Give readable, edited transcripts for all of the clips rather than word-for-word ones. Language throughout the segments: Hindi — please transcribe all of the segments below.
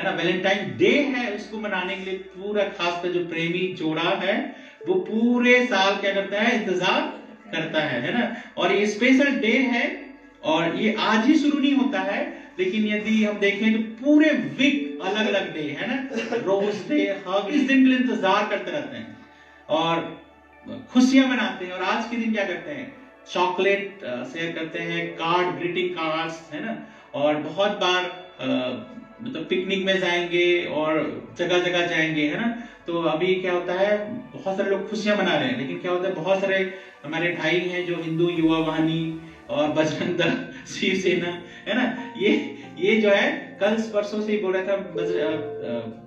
ना। वैलेंटाइन डे है, उसको मनाने के लिए पूरा खासकर जो प्रेमी जोड़ा है वो पूरे साल क्या करता है, इंतजार करता है ना। और ये स्पेशल डे है और ये आज ही शुरू नहीं होता है, लेकिन यदि हम देखें तो पूरे वीक अलग अलग डे है ना, रोज डे, हग, इस दिन के लिए इंतजार करते रहते हैं और खुशियां मनाते हैं। और आज के दिन क्या करते हैं, चॉकलेट शेयर करते हैं, कार्ड, ग्रीटिंग कार्ड्स है ना। और बहुत बार मतलब पिकनिक में जाएंगे और जगह जगह जाएंगे है ना। तो अभी क्या होता है, बहुत सारे लोग खुशियां मना रहे हैं, लेकिन क्या होता है, बहुत सारे हमारे भाई हैं जो हिंदू युवा वाहिनी और बजरंग दल, शिवसेना है ना, ये जो है कल परसों से ही बोल रहा था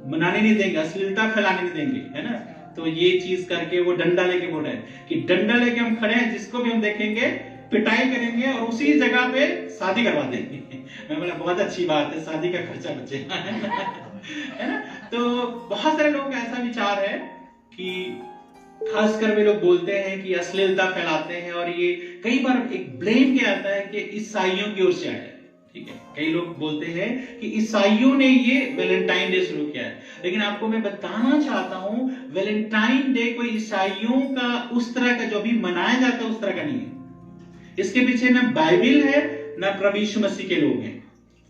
मनाने नहीं देंगे, अश्लीलता फैलाने नहीं देंगे है ना। तो ये चीज करके वो डंडा लेके बोल रहे हैं कि डंडा लेके हम खड़े हैं, जिसको भी हम देखेंगे पिटाई करेंगे और उसी जगह पे शादी करवा देंगे। मैं बोला बहुत अच्छी बात है, शादी का खर्चा बचेगा है ना। तो बहुत सारे लोगों का ऐसा विचार है कि खासकर वे लोग बोलते हैं कि अश्लीलता फैलाते हैं, और ये कई बार एक ब्लेम किया जाता है कि ईसाइयों की ओर से आया है। ठीक है, कई लोग बोलते हैं कि ईसाइयों ने ये वैलेंटाइन डे शुरू किया है, लेकिन आपको मैं बताना चाहता हूं वैलेंटाइन डे कोई ईसाइयों का उस तरह का जो अभी मनाया जाता है उस तरह का नहीं है। इसके पीछे ना बाइबिल है ना प्रभु यीशु मसीह के लोग हैं।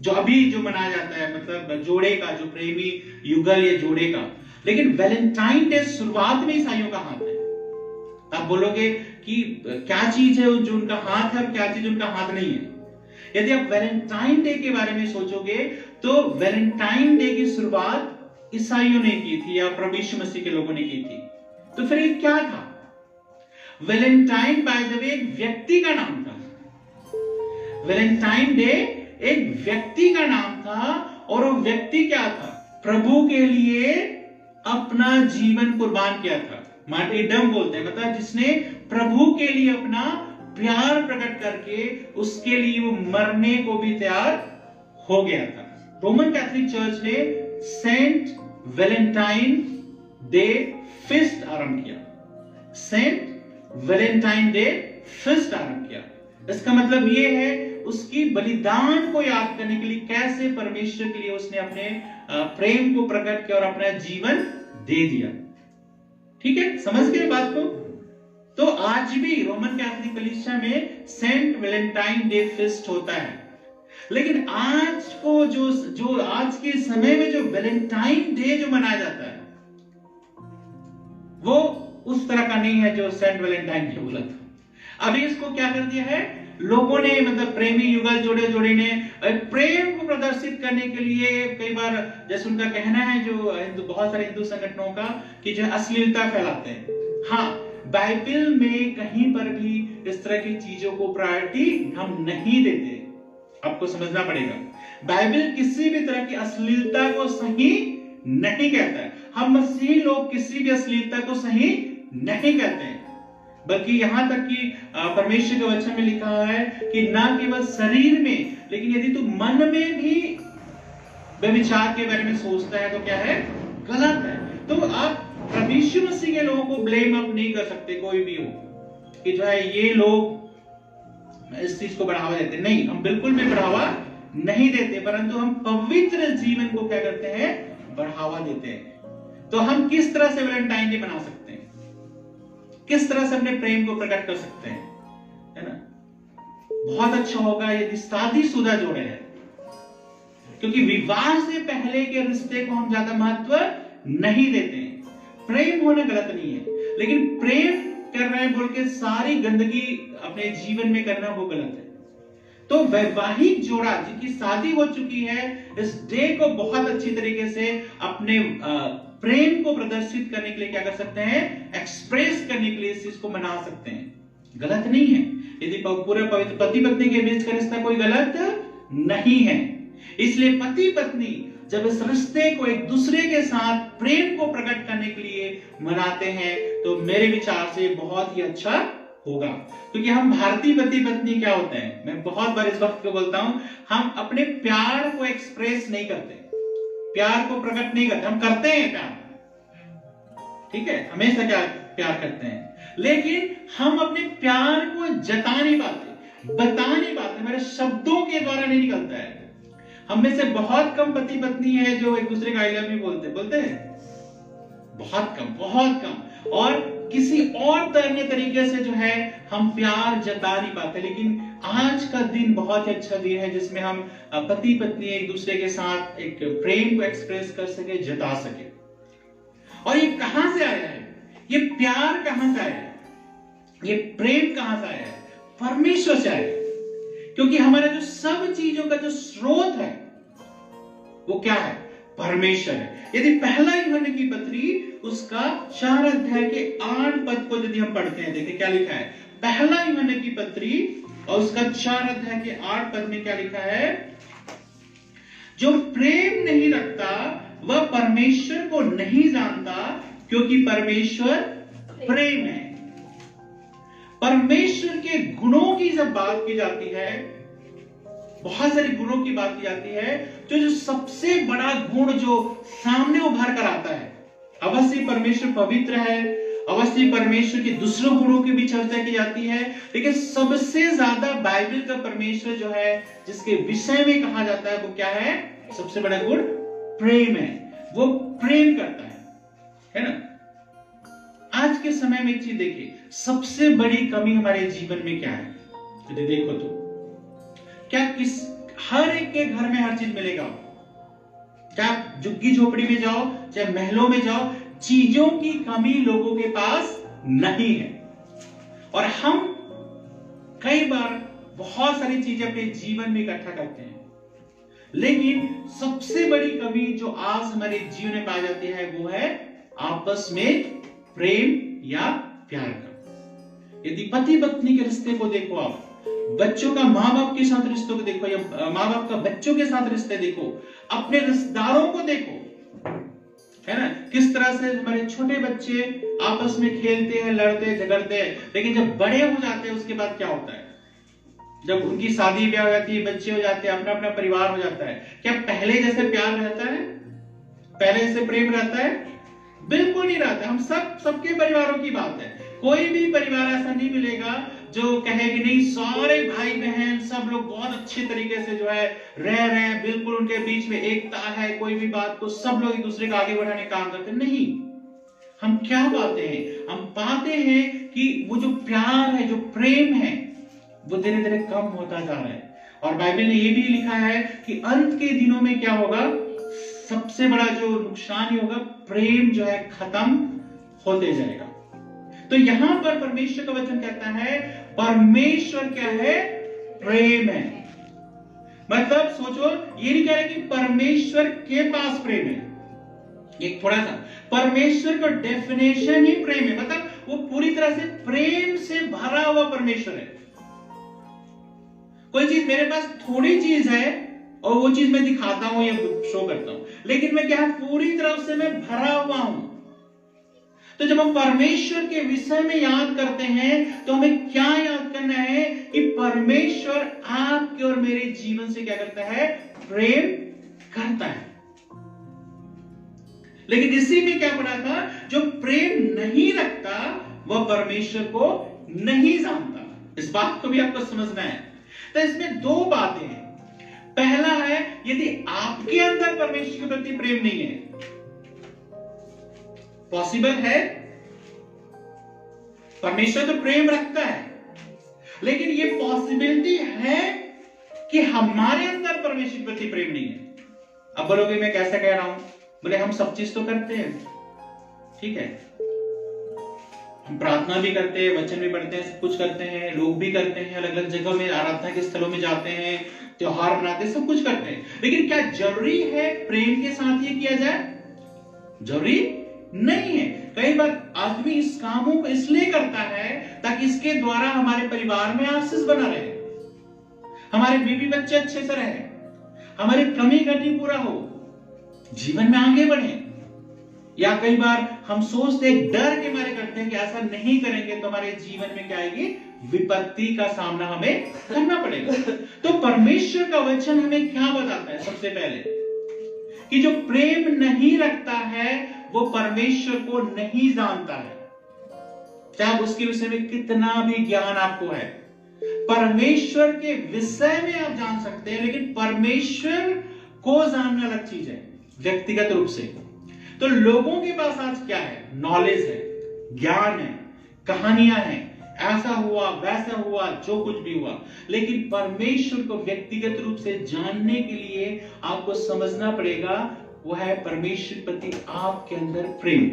जो अभी जो मनाया जाता है मतलब जोड़े का, जो प्रेमी युगल या जोड़े का, लेकिन वैलेंटाइन डे शुरुआत में ईसाइयों का हाथ है। आप बोलोगे कि क्या चीज है जो उनका हाथ है और क्या चीज उनका हाथ नहीं है। यदि आप वैलेंटाइन डे के बारे में सोचोगे तो वैलेंटाइन डे की शुरुआत ईसाइयों ने की थी या प्रभु यीशु मसीह के लोगों ने की थी। तो फिर ये क्या था? वैलेंटाइन बाय द वे एक व्यक्ति का नाम था। वैलेंटाइन डे एक व्यक्ति का नाम था, और वो व्यक्ति क्या था? प्रभु के लिए अपना जीवन कुर्बान किया था। मार्टिरडम बोलते हैं, मतलब जिसने प्रभु के लिए अपना प्यार प्रकट करके उसके लिए वो मरने को भी तैयार हो गया था। रोमन कैथोलिक चर्च ने सेंट वैलेंटाइन डे फीस्ट आरंभ किया। सेंट वैलेंटाइन डे फीस्ट आरंभ किया। इसका मतलब ये है उसकी बलिदान को याद करने के लिए कैसे परमेश्वर के लिए उसने अपने प्रेम को प्रकट किया और अपना जीवन दे दिया। ठीक है, समझ गए बात को? तो आज भी रोमन कैथोलिक कलीसिया में सेंट वैलेंटाइन डे फीस्ट होता है, लेकिन आज को जो आज के समय में जो वैलेंटाइन डे जो मनाया जाता है वो उस तरह का नहीं है जो सेंट वैलेंटाइन डे बोला था। अभी इसको क्या कर दिया है लोगों ने, मतलब प्रेमी युगल जोड़े ने प्रेम को प्रदर्शित करने के लिए कई बार, जैसे उनका कहना है जो बहुत सारे हिंदू संगठनों का, कि जो अश्लीलता फैलाते हैं। हाँ, बाइबल में कहीं पर भी इस तरह की चीजों को प्रायोरिटी हम नहीं देते। आपको समझना पड़ेगा, बाइबल किसी भी तरह की अश्लीलता को सही नहीं कहता है। हम मसीही लोग किसी भी अश्लीलता को सही नहीं कहते हैं, बल्कि यहां तक कि परमेश्वर के वचन में लिखा है कि ना केवल शरीर में, लेकिन यदि तू मन में भी व्यभिचार के बारे में सोचता है तो क्या है, गलत है। तो आप प्रभु यीशु मसीह के लोगों को ब्लेम अप नहीं कर सकते, कोई भी हो, कि जो है ये लोग इस चीज को बढ़ावा देते। नहीं, हम बिल्कुल भी बढ़ावा नहीं देते, परंतु हम पवित्र जीवन को क्या करते हैं, बढ़ावा देते हैं। तो हम किस तरह से वैलेंटाइन डे मना सकते हैं, किस तरह से अपने प्रेम को प्रकट कर सकते हैं, है ना। बहुत अच्छा होगा यदि शादीशुदा जोड़े हैं, क्योंकि विवाह से पहले के रिश्ते को हम ज्यादा महत्व नहीं देते हैं। प्रेम होना गलत नहीं है, लेकिन प्रेम कर रहे हैं बोल के सारी गंदगी अपने जीवन में करना वो गलत है। तो वैवाहिक जोड़ा जिनकी शादी हो चुकी है, इस डे को बहुत अच्छी तरीके से अपने प्रेम को प्रदर्शित करने के लिए क्या कर सकते हैं, एक्सप्रेस करने के लिए इस चीज को मना सकते हैं। गलत नहीं है, यदि पूरे पति पत्नी के बीच का रिश्ता कोई गलत नहीं है। इसलिए पति पत्नी जब इस रिश्ते को एक दूसरे के साथ प्रेम को प्रकट करने के लिए मनाते हैं तो मेरे विचार से बहुत ही अच्छा होगा। क्योंकि हम भारतीय पति पत्नी क्या होते हैं, मैं बहुत बार इस वक्त को बोलता हूं, हम अपने प्यार को एक्सप्रेस नहीं करते, प्यार को प्रकट नहीं करते। हम करते हैं प्यार, ठीक है, हमेशा क्या प्यार करते हैं, लेकिन हम अपने प्यार को जता नहीं पाते, बता नहीं पाते, हमारे शब्दों के द्वारा नहीं निकलता है। हम में से बहुत कम पति पत्नी है जो एक दूसरे का आई लव यू बोलते हैं, बहुत कम, बहुत कम। और किसी और अन्य तरीके से जो है हम प्यार जता नहीं पाते। लेकिन आज का दिन बहुत ही अच्छा दिन है जिसमें हम पति पत्नी एक दूसरे के साथ एक प्रेम को एक्सप्रेस कर सके, जता सके। और ये कहां से आया है? ये प्यार कहां से आया है? ये प्रेम कहां से आया है? परमेश्वर से आया है। क्योंकि हमारा जो सब चीजों का जो स्रोत है वो क्या है? परमेश्वर है। यदि पहला यूहन्ना की पत्री उसका 4 अध्याय के 8 पद को यदि हम पढ़ते हैं, देखिए क्या लिखा है। पहला यूहन्ना की पत्री और उसका 4 अध्याय के 8 पद में क्या लिखा है? जो प्रेम नहीं रखता वह परमेश्वर को नहीं जानता, क्योंकि परमेश्वर प्रेम है। परमेश्वर के गुणों की जब बात की जाती है, बहुत सारे गुणों की बात की जाती है, तो जो सबसे बड़ा गुण जो सामने उभर कर आता है, अवश्य परमेश्वर पवित्र है, अवश्य परमेश्वर के दूसरे गुणों की भी चर्चा की जाती है, लेकिन सबसे ज्यादा बाइबल का परमेश्वर जो है जिसके विषय में कहा जाता है वो क्या है? सबसे बड़ा गुण प्रेम है। वो प्रेम करता है ना। आज के समय में एक चीज देखिए, सबसे बड़ी कमी हमारे जीवन में क्या है? यदि देखो तो क्या हर एक के घर में हर चीज मिलेगा? क्या झुग्गी झोपड़ी में जाओ चाहे महलों में जाओ, चीजों की कमी लोगों के पास नहीं है। और हम कई बार बहुत सारी चीजें अपने जीवन में इकट्ठा करते हैं, लेकिन सबसे बड़ी कमी जो आज हमारे जीवन में पाई जाती है वो है आपस में प्रेम या प्यार का। यदि पति पत्नी के रिश्ते को देखो, आप बच्चों का माँ बाप के साथ रिश्तों को देखो, या माँ बाप का बच्चों के साथ रिश्ते देखो, अपने रिश्तेदारों को देखो, है ना, किस तरह से हमारे छोटे बच्चे आपस में खेलते हैं, लड़ते हैं, झगड़ते हैं, लेकिन जब बड़े हो जाते हैं उसके बाद क्या होता है? जब उनकी शादी ब्याह हो जाती है, बच्चे हो जाते हैं, अपना अपना परिवार हो जाता है, क्या पहले जैसे प्यार रहता है? पहले जैसे प्रेम रहता है? बिल्कुल नहीं रहता। हम सबके परिवारों की बात है, कोई भी परिवार ऐसा नहीं मिलेगा जो कहे कि नहीं सारे भाई बहन सब लोग बहुत अच्छे तरीके से जो है रह रहे हैं, बिल्कुल उनके बीच में एकता है, कोई भी बात को सब लोग एक दूसरे को आगे बढ़ाने का काम करते हैं। नहीं, हम क्या पाते हैं? हम पाते हैं कि वो जो प्यार है, जो प्रेम है, वो धीरे धीरे कम होता जा रहा है। और बाइबल ने ये भी लिखा है कि अंत के दिनों में क्या होगा? सबसे बड़ा जो नुकसान ही होगा, प्रेम जो है खत्म होते जाएगा। तो यहां पर परमेश्वर का वचन कहता है परमेश्वर क्या है? प्रेम है। मतलब सोचो, ये नहीं कह रहे कि परमेश्वर के पास प्रेम है, एक थोड़ा सा परमेश्वर का डेफिनेशन ही प्रेम है, मतलब वो पूरी तरह से प्रेम से भरा हुआ परमेश्वर है। कोई चीज मेरे पास थोड़ी चीज है और वो चीज मैं दिखाता हूं या शो करता हूं, लेकिन मैं क्या पूरी तरह से मैं भरा हुआ हूं। तो जब हम परमेश्वर के विषय में याद करते हैं तो हमें क्या याद करना है कि परमेश्वर आपके और मेरे जीवन से क्या करता है? प्रेम करता है। लेकिन इसी में क्या पढ़ा था? जो प्रेम नहीं रखता वह परमेश्वर को नहीं जानता। इस बात को भी आपको समझना है। तो इसमें दो बातें हैं। पहला है, यदि आपके अंदर परमेश्वर के प्रति प्रेम नहीं है, पॉसिबल है, परमेश्वर तो प्रेम रखता है, लेकिन ये पॉसिबिलिटी है कि हमारे अंदर परमेश्वर के प्रति प्रेम नहीं है। अब बोलोगे मैं कैसे कह रहा हूं? बोले हम सब चीज तो करते हैं, ठीक है, हम प्रार्थना भी करते हैं, वचन भी पढ़ते हैं, सब कुछ करते हैं, लोग भी करते हैं, अलग अलग जगह में आराधना के स्थलों में जाते हैं, त्योहार मनाते हैं, सब कुछ करते हैं, लेकिन क्या जरूरी है प्रेम के साथ ये किया जाए? जरूरी नहीं है। कई बार आदमी इस कामों को इसलिए करता है ताकि इसके द्वारा हमारे परिवार में आशीष बना रहे, हमारे बीवी बच्चे अच्छे से रहे, हमारी कमी घटी पूरा हो, जीवन में आगे बढ़े। या कई बार हम सोचते हैं, डर के मारे करते हैं कि ऐसा नहीं करेंगे तो हमारे जीवन में क्या आएगी? विपत्ति का सामना हमें करना पड़ेगा। तो परमेश्वर का वचन हमें क्या बताता है? सबसे पहले कि जो प्रेम नहीं रखता है वो परमेश्वर को नहीं जानता है, चाहे उसके विषय में कितना भी ज्ञान आपको है। परमेश्वर के विषय में आप जान सकते हैं, लेकिन परमेश्वर को जानना अलग चीज है, व्यक्तिगत रूप से। तो लोगों के पास आज क्या है? नॉलेज है, ज्ञान है, कहानियां हैं, ऐसा हुआ वैसा हुआ, जो कुछ भी हुआ। लेकिन परमेश्वर को व्यक्तिगत रूप से जानने के लिए आपको समझना पड़ेगा, वो है परमेश्वर प्रति आपके अंदर प्रेम।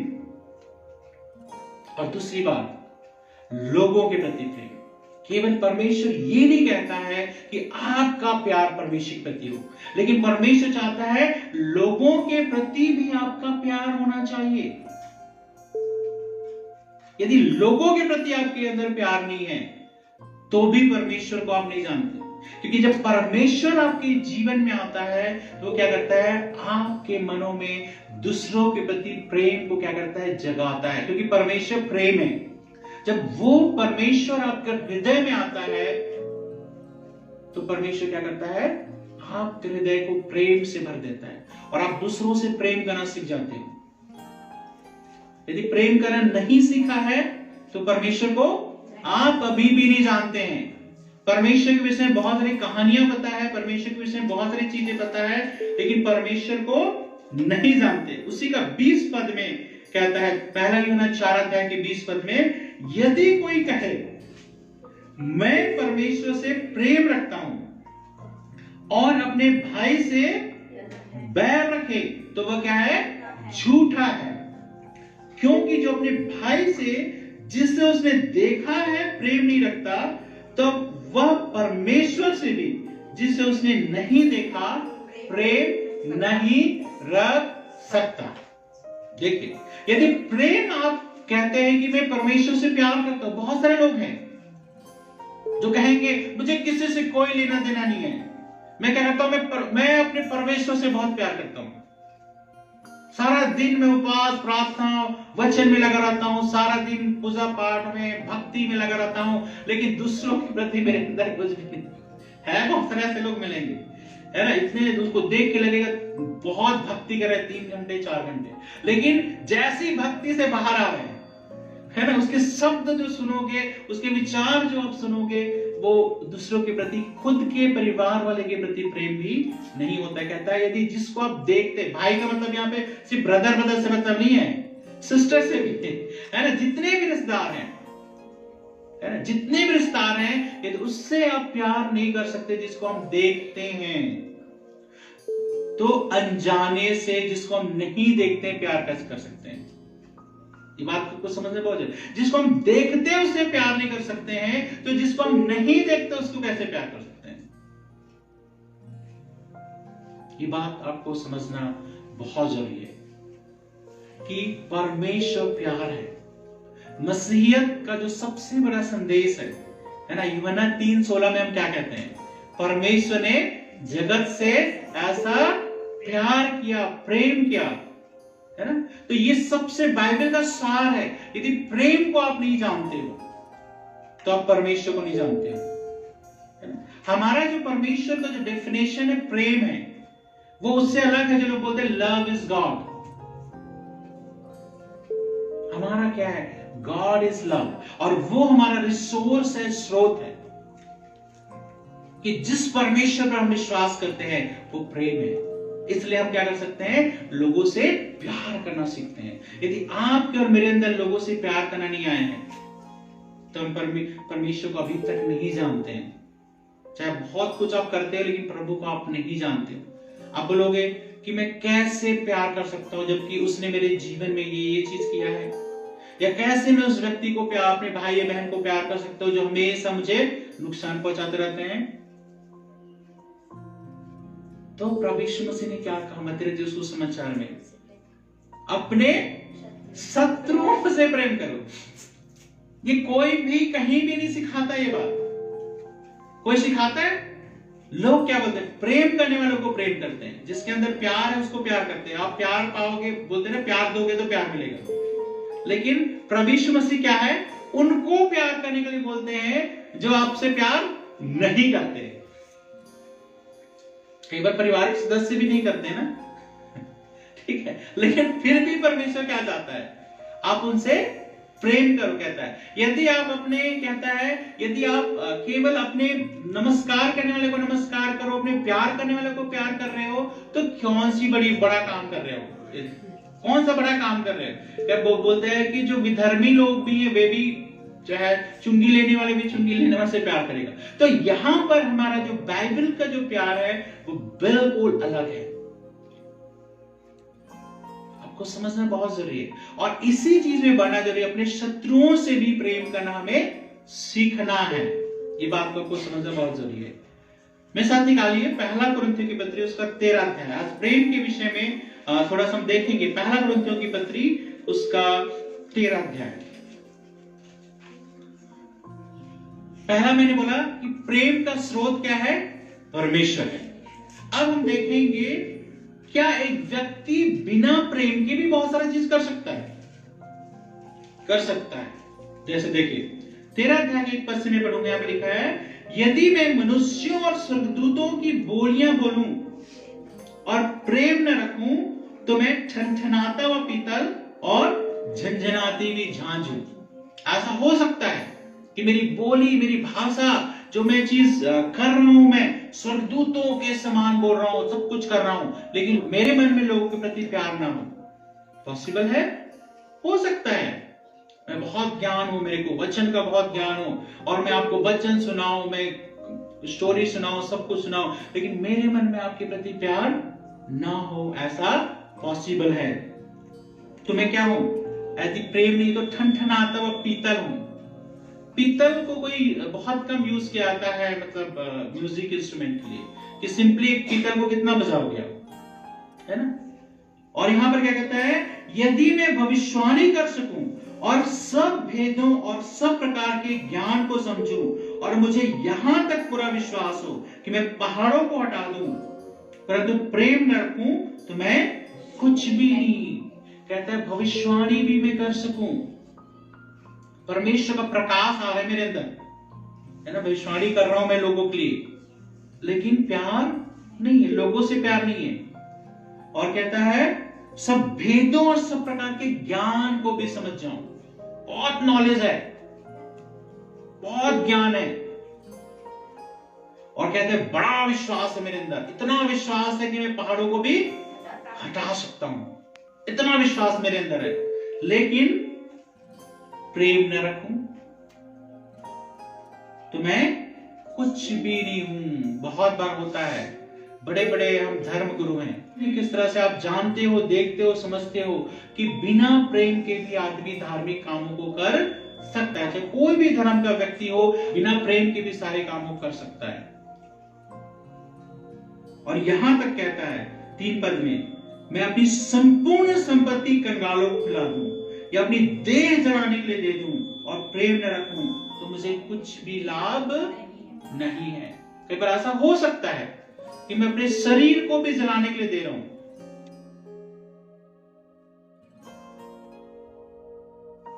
और दूसरी बात, लोगों के प्रति प्रेम। केवल परमेश्वर ये नहीं कहता है कि आपका प्यार परमेश्वर के प्रति हो, लेकिन परमेश्वर चाहता है लोगों के प्रति भी आपका प्यार होना चाहिए। यदि लोगों के प्रति आपके अंदर प्यार नहीं है, तो भी परमेश्वर को आप नहीं जानते। क्योंकि जब परमेश्वर आपके जीवन में आता है, तो क्या करता है? आपके मनों में दूसरों के प्रति प्रेम को क्या करता है? जगाता है। क्योंकि परमेश्वर प्रेम है। जब वो परमेश्वर आपके हृदय में आता है, तो परमेश्वर क्या करता है? आपके हृदय को प्रेम से भर देता है और आप दूसरों से प्रेम करना सीख जाते हो। यदि प्रेम करना नहीं सीखा है, तो परमेश्वर को आप अभी भी नहीं जानते हैं। परमेश्वर के विषय में बहुत सारी कहानियां पता है, परमेश्वर के विषय में बहुत सारी चीजें पता है, लेकिन परमेश्वर को नहीं जानते। उसी का 20 पद में कहता है, पहला यूहन्ना 4 अध्याय के 20 पद में, यदि कोई कहे मैं परमेश्वर से प्रेम रखता हूं और अपने भाई से बैर रखे, तो वह क्या है? झूठा है। क्योंकि जो अपने भाई से जिसे उसने देखा है प्रेम नहीं रखता, तो वह परमेश्वर से भी जिसे उसने नहीं देखा प्रेम नहीं रख सकता। देखिए, यदि प्रेम आप कहते हैं कि मैं परमेश्वर से प्यार करता हूं, बहुत सारे लोग हैं जो कहेंगे मुझे किसी से कोई लेना देना नहीं है, मैं कहता हूं मैं अपने परमेश्वर से बहुत प्यार करता हूं, सारा दिन मैं उपवास प्रार्थना वचन में लगा रहता हूं, सारा दिन पूजा पाठ में भक्ति में लगा रहता हूं, लेकिन दूसरों के प्रति मेरे अंदर कुछ भी नहीं है। बहुत सारे ऐसे लोग मिलेंगे, है ना, इतने उसको देख के लगेगा बहुत भक्ति कर रहे हैं 3 घंटे 4 घंटे, लेकिन जैसी भक्ति से बाहर आ रहे हैं, है ना, उसके शब्द जो सुनोगे, उसके विचार जो आप सुनोगे, वो दूसरों के प्रति, खुद के परिवार वाले के प्रति प्रेम भी नहीं होता है। कहता है यदि जिसको आप देखते, भाई का मतलब यहाँ पे सिर्फ ब्रदर से मतलब नहीं है, सिस्टर से भी है ना, जितने भी रिश्तेदार हैं, है ना, जितने भी रिश्तेदार हैं, यदि उससे आप प्यार नहीं कर सकते जिसको हम देखते हैं, तो अनजाने से जिसको हम नहीं देखते प्यार कैसे कर सकते हैं? ये बात को समझने बहुत है। जिसको हम देखते हैं उससे प्यार नहीं कर सकते हैं, तो जिसको हम नहीं देखते उसको कैसे प्यार कर सकते हैं? ये बात आपको समझना बहुत जरूरी है कि परमेश्वर प्यार है। मसीहियत का जो सबसे बड़ा संदेश है ना, यूहन्ना 3:16 में हम क्या कहते हैं? परमेश्वर ने जगत से ऐसा प्यार किया, प्रेम किया, है ना। तो ये सबसे बाइबल का सार है। यदि प्रेम को आप नहीं जानते हो, तो आप परमेश्वर को नहीं जानते हो, है ना। हमारा जो परमेश्वर का जो डेफिनेशन है प्रेम है, वो उससे अलग है जो लोग बोलते हैं लव इज गॉड। हमारा क्या है? गॉड इज लव, और वो हमारा रिसोर्स है, स्रोत है, कि जिस परमेश्वर पर हम विश्वास करते हैं वो प्रेम है। इसलिए हम क्या कर सकते हैं? लोगों से प्यार करना सीखते हैं। यदि आपके और मेरे अंदर लोगों से प्यार करना नहीं आए हैं, तो हम परमेश्वर को अभी तक नहीं जानते हैं। चाहे बहुत कुछ आप करते हो, लेकिन प्रभु को आप नहीं जानते हो। आप बोलोगे कि मैं कैसे प्यार कर सकता हूं जबकि उसने मेरे जीवन में ये चीज किया है, या कैसे मैं उस व्यक्ति को प्यार, अपने भाई या बहन को प्यार कर सकता हूं जो हमेशा मुझे नुकसान पहुंचाते रहते हैं। तो प्रभु यीशु मसीह ने क्या कहा मत्ती 2 समाचार में? अपने शत्रुओं से प्रेम करो। ये कोई भी कहीं भी नहीं सिखाता। ये बात कोई सिखाता है? लोग क्या बोलते हैं? प्रेम करने वालों को प्रेम करते हैं, जिसके अंदर प्यार है उसको प्यार करते हैं। आप प्यार पाओगे, बोलते हैं ना, प्यार दोगे तो प्यार मिलेगा। लेकिन प्रभु यीशु मसीह क्या है? उनको प्यार करने के लिए बोलते हैं जो आपसे प्यार नहीं करते। कई बार पारिवारिक सदस्य भी नहीं करते ना, ठीक है, लेकिन फिर भी परमेश्वर क्या चाहता है? आप उनसे प्रेम करो कहता है। यदि आप अपने कहता है यदि आप केवल अपने नमस्कार करने वाले को नमस्कार करो, अपने प्यार करने वाले को प्यार कर रहे हो, तो कौन सी बड़ा काम कर रहे हो? कौन सा बड़ा काम कर रहे हो? क्या बोलते हैं कि जो विधर्मी लोग भी हैं वे भी जो है चुंगी लेने वाले भी चुंगी लेने वाले से प्यार करेगा। तो यहां पर हमारा जो बाइबल का जो प्यार है वो बिल्कुल अलग है। आपको समझना बहुत जरूरी है और इसी चीज में बढ़ना जरूरी है। अपने शत्रुओं से भी प्रेम करना हमें सीखना है। ये बात को आपको समझना बहुत जरूरी है। मेरे साथ निकालिए पहला कुरिन्थियों की पत्री उसका 13 अध्याय। आज प्रेम के विषय में थोड़ा सा हम देखेंगे। पहला कुरिन्थियों की पत्री उसका 13 अध्याय। पहला मैंने बोला कि प्रेम का स्रोत क्या है? परमेश्वर है। अब हम देखेंगे क्या एक व्यक्ति बिना प्रेम के भी बहुत सारा चीज कर सकता है? कर सकता है। जैसे देखिए 13 अध्याय के 1 पद से मैं पढ़ूंगा। यहां पर लिखा है, यदि मैं मनुष्यों और स्वर्गदूतों की बोलियां बोलूं और प्रेम न रखूं तो मैं ठनठनाता हुआ पीतल और झंझनाती हुई झांझ हूं। ऐसा हो सकता है कि मेरी बोली, मेरी भाषा, जो मैं चीज कर रहा हूं, मैं स्वर्गदूतों के समान बोल रहा हूं, सब कुछ कर रहा हूं, लेकिन मेरे मन में लोगों के प्रति प्यार ना हो। पॉसिबल है? हो सकता है। मैं बहुत ज्ञान हूं, मेरे को वचन का बहुत ज्ञान हो और मैं आपको वचन सुनाऊं, मैं स्टोरी सुनाऊं, सब कुछ सुनाऊं, लेकिन मेरे मन में आपके प्रति प्यार ना हो। ऐसा पॉसिबल है। तो मैं क्या हूं? यदि प्रेम नहीं तो ठनठनाता हुआ पीतल हूं। पीतल को कोई बहुत कम यूज किया जाता है, मतलब म्यूजिक इंस्ट्रूमेंट के लिए, कि सिंपली एक पीतल को कितना बजाओगे आप, है ना? और यहां पर क्या कहता है, यदि मैं भविष्यवाणी कर सकूं और सब भेदों और सब प्रकार के ज्ञान को समझूं और मुझे यहां तक पूरा विश्वास हो कि मैं पहाड़ों को हटा दूं, परंतु प्रेम न रखूं तो मैं कुछ भी नहीं। कहता है भविष्यवाणी भी मैं कर सकूं, परमेश्वर का प्रकाश आ रहा है मेरे अंदर, है ना, भविष्यवाणी कर रहा हूं मैं लोगों के लिए, लेकिन प्यार नहीं है, लोगों से प्यार नहीं है। और कहता है सब भेदों और सब प्रकार के ज्ञान को भी समझ जाऊं। बहुत नॉलेज है, बहुत ज्ञान है। और कहते हैं बड़ा विश्वास है मेरे अंदर, इतना विश्वास है कि मैं पहाड़ों को भी हटा सकता हूं, इतना विश्वास मेरे अंदर है, लेकिन प्रेम न रखूं तो मैं कुछ भी नहीं हूं। बहुत बार होता है, बड़े बड़े हम धर्म गुरु हैं, किस तरह से आप जानते हो, देखते हो, समझते हो कि बिना प्रेम के भी आदमी धार्मिक कामों को कर सकता है। चाहे कोई भी धर्म का व्यक्ति हो, बिना प्रेम के भी सारे कामों कर सकता है। और यहां तक कहता है 3 पद में, मैं अपनी संपूर्ण संपत्ति कंगालों को खिला दूं या अपनी देह जलाने के लिए दे दूं और प्रेम न रखूं तो मुझे कुछ भी लाभ नहीं है। कई बार ऐसा हो सकता है कि मैं अपने शरीर को भी जलाने के लिए दे रहा हूं,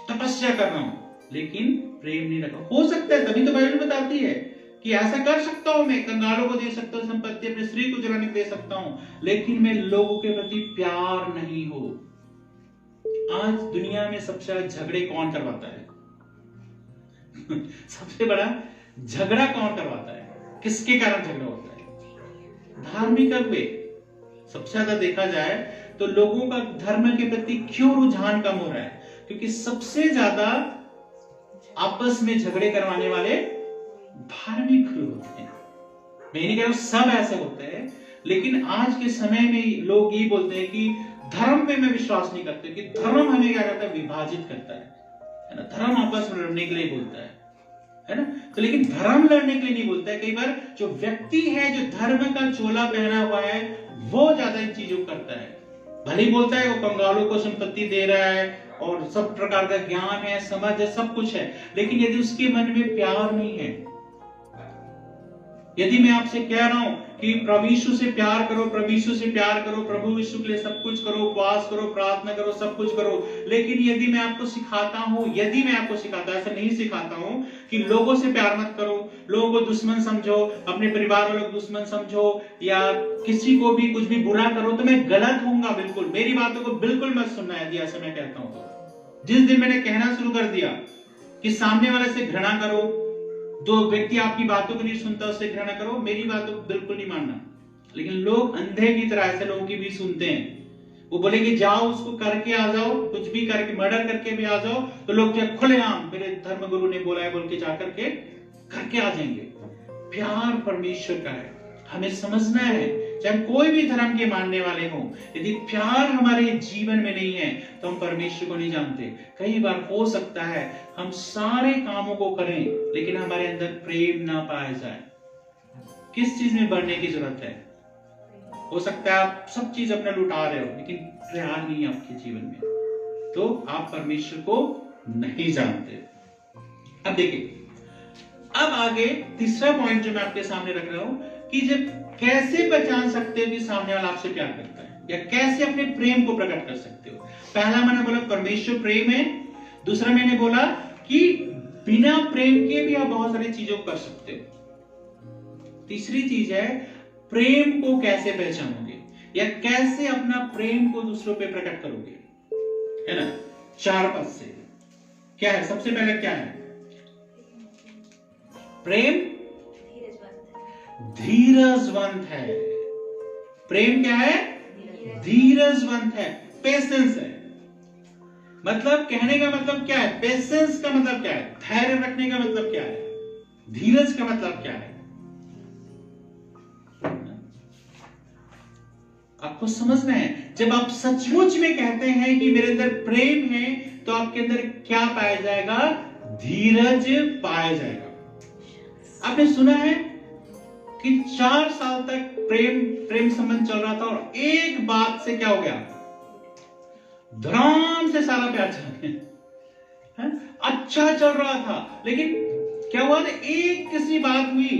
तपस्या कर रहा हूं, लेकिन प्रेम नहीं रखा। हो सकता है, तभी तो बाइबल बताती है कि ऐसा कर सकता हूं, मैं कंगालों को दे सकता हूं संपत्ति, अपने शरीर को जलाने को दे सकता हूं, लेकिन मैं लोगों के प्रति प्यार नहीं हो। आज दुनिया में सबसे ज्यादा झगड़े कौन करवाता है? सबसे बड़ा झगड़ा कौन करवाता है? किसके कारण झगड़ा होता है? धार्मिक अगुवे। सबसे ज्यादा देखा जाए तो लोगों का धर्म के प्रति क्यों रुझान कम हो रहा है? क्योंकि सबसे ज्यादा आपस में झगड़े करवाने वाले धार्मिक गुरु होते हैं। मैं नहीं कह रहा हूं सब ऐसे होते हैं, लेकिन आज के समय में लोग ये बोलते हैं कि धर्म पे मैं विश्वास नहीं करते, कि धर्म हमें क्या करता है, विभाजित करता है ना। धर्म आपस में लड़ने के लिए बोलता है ना। तो लेकिन धर्म लड़ने के लिए नहीं बोलता है। कई बार जो व्यक्ति है, जो धर्म का चोला पहना हुआ है, वो ज्यादा इन चीजों को करता है। भले ही बोलता है वो कंगालों को संपत्ति दे रहा है और सब प्रकार का ज्ञान है, समझ है, सब कुछ है, लेकिन यदि उसके मन में प्यार नहीं है, यदि मैं आपसे कह रहा हूं कि प्रभु यीशु से प्यार करो, प्रभु यीशु से प्यार करो, प्रभु यीशु के लिए सब कुछ करो, उपवास करो, प्रार्थना करो, सब कुछ करो, लेकिन यदि मैं आपको सिखाता हूं, ऐसा नहीं सिखाता हूं कि लोगों से प्यार मत करो, लोगों को दुश्मन समझो, अपने परिवार वालों को दुश्मन समझो, या किसी को भी कुछ भी बुरा करो, तो मैं गलत होऊंगा। बिल्कुल मेरी बातों को बिल्कुल मत सुनना यदि ऐसा मैं कहता हूं तो। जिस दिन मैंने कहना शुरू कर दिया कि सामने वाले से घृणा करो, जो व्यक्ति आपकी बातों को नहीं सुनता उससे घृणा करो, मेरी बातों को बिल्कुल नहीं मानना। लेकिन लोग अंधे की तरह ऐसे लोगों की भी सुनते हैं। वो बोलेंगे जाओ उसको करके आ जाओ, कुछ भी करके मर्डर करके भी आ जाओ, तो लोग क्या खुलेआम मेरे धर्मगुरु ने बोला है बोल के जाकर के करके आ जाएंगे। प्यार परमेश्वर का है, हमें समझना है, चाहे कोई भी धर्म के मानने वाले हो, यदि प्यार हमारे जीवन में नहीं है तो हम परमेश्वर को नहीं जानते। कई बार हो सकता है हम सारे कामों को करें लेकिन हमारे अंदर प्रेम ना पाया जाए। किस चीज में बढ़ने की जरूरत है? हो सकता है आप सब चीज अपना लुटा रहे हो लेकिन प्यार नहीं है आपके जीवन में, तो आप परमेश्वर को नहीं जानते। अब देखिए, अब आगे तीसरा पॉइंट जो मैं आपके सामने रख रहा हूं कि जब कैसे पहचान सकते हो कि सामने वाला आपसे प्यार करता है, या कैसे अपने प्रेम को प्रकट कर सकते हो। पहला मैंने बोला परमेश्वर प्रेम है। दूसरा मैंने बोला कि बिना प्रेम के भी आप बहुत सारी चीजों को कर सकते हो। तीसरी चीज है प्रेम को कैसे पहचानोगे, या कैसे अपना प्रेम को दूसरों पे प्रकट करोगे, है ना। 4 पद से क्या है? सबसे पहले क्या है? प्रेम धीरजवंत है। प्रेम क्या है? धीरजवंत है, पेशेंस है। मतलब कहने का मतलब क्या है? पेशेंस का मतलब क्या है? धैर्य रखने का मतलब क्या है? धीरज का मतलब क्या है? आपको समझना है। जब आप सचमुच में कहते हैं कि मेरे अंदर प्रेम है, तो आपके अंदर क्या पाया जाएगा? धीरज पाया जाएगा। आपने सुना है कि 4 साल तक प्रेम संबंध चल रहा था और एक बात से क्या हो गया? धड़ाम से सारा प्यार चल गया। अच्छा चल रहा था, लेकिन क्या हुआ ना, एक किसी बात हुई,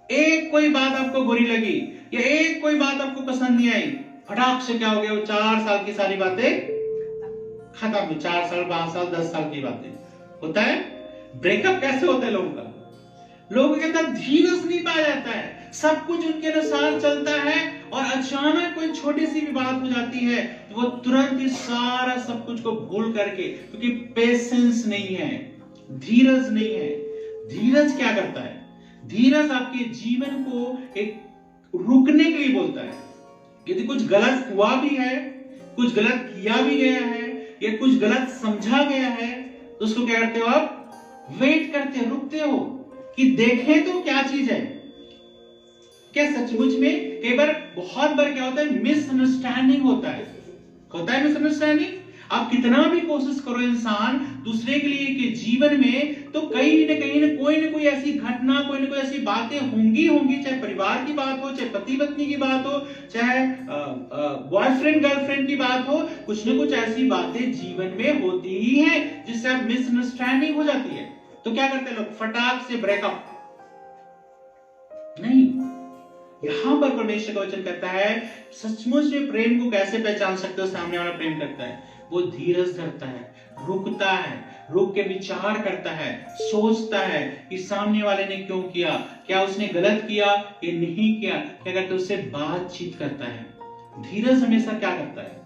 एक कोई बात आपको बुरी लगी, या एक कोई बात आपको पसंद नहीं आई, फटाक से क्या हो गया? वो 4 साल की सारी बातें खत्म हुई। 4 साल 5 साल 10 साल की बातें होता है। ब्रेकअप कैसे होता है लोगों का? लोगों के अंदर धीरज नहीं पाया जाता है, सब कुछ उनके अनुसार चलता है, और अचानक कोई छोटी सी भी बात हो जाती है तो वो तुरंत ही सारा सब कुछ को भूल करके, क्योंकि पेशेंस नहीं है, धीरज नहीं है। धीरज क्या करता है? धीरज आपके जीवन को एक रुकने के लिए बोलता है। यदि कुछ गलत हुआ भी है, कुछ गलत किया भी गया है, या कुछ गलत समझा गया है, तो उसको क्या करते हो आप? वेट करते हो, रुकते हो कि देखें तो क्या चीज है। क्या सचमुच में कई बार, बहुत बार क्या होता है? मिसअंडरस्टैंडिंग होता है मिसअंडरस्टैंडिंग। आप कितना भी कोशिश करो इंसान दूसरे के लिए के जीवन में, तो कहीं न कोई ऐसी घटना, कोई ना कोई ऐसी बातें होंगी, चाहे परिवार की बात हो, चाहे पति पत्नी की बात हो, चाहे बॉयफ्रेंड गर्लफ्रेंड की बात हो, कुछ ना कुछ ऐसी बातें जीवन में होती ही है जिससे आप मिसअंडरस्टैंडिंग हो जाती है। तो क्या करते हैं लोग? फटाक से ब्रेकअप। नहीं, यहां पर परमेश्वर का वचन कहता है सचमुच में प्रेम को कैसे पहचान सकते हो? सामने वाला प्रेम करता है, वो धीरज धरता है, रुकता है, रुक के विचार करता है, सोचता है कि सामने वाले ने क्यों किया, क्या उसने गलत किया या नहीं किया, क्या करता है? उससे बातचीत करता है। धीरज हमेशा क्या करता है?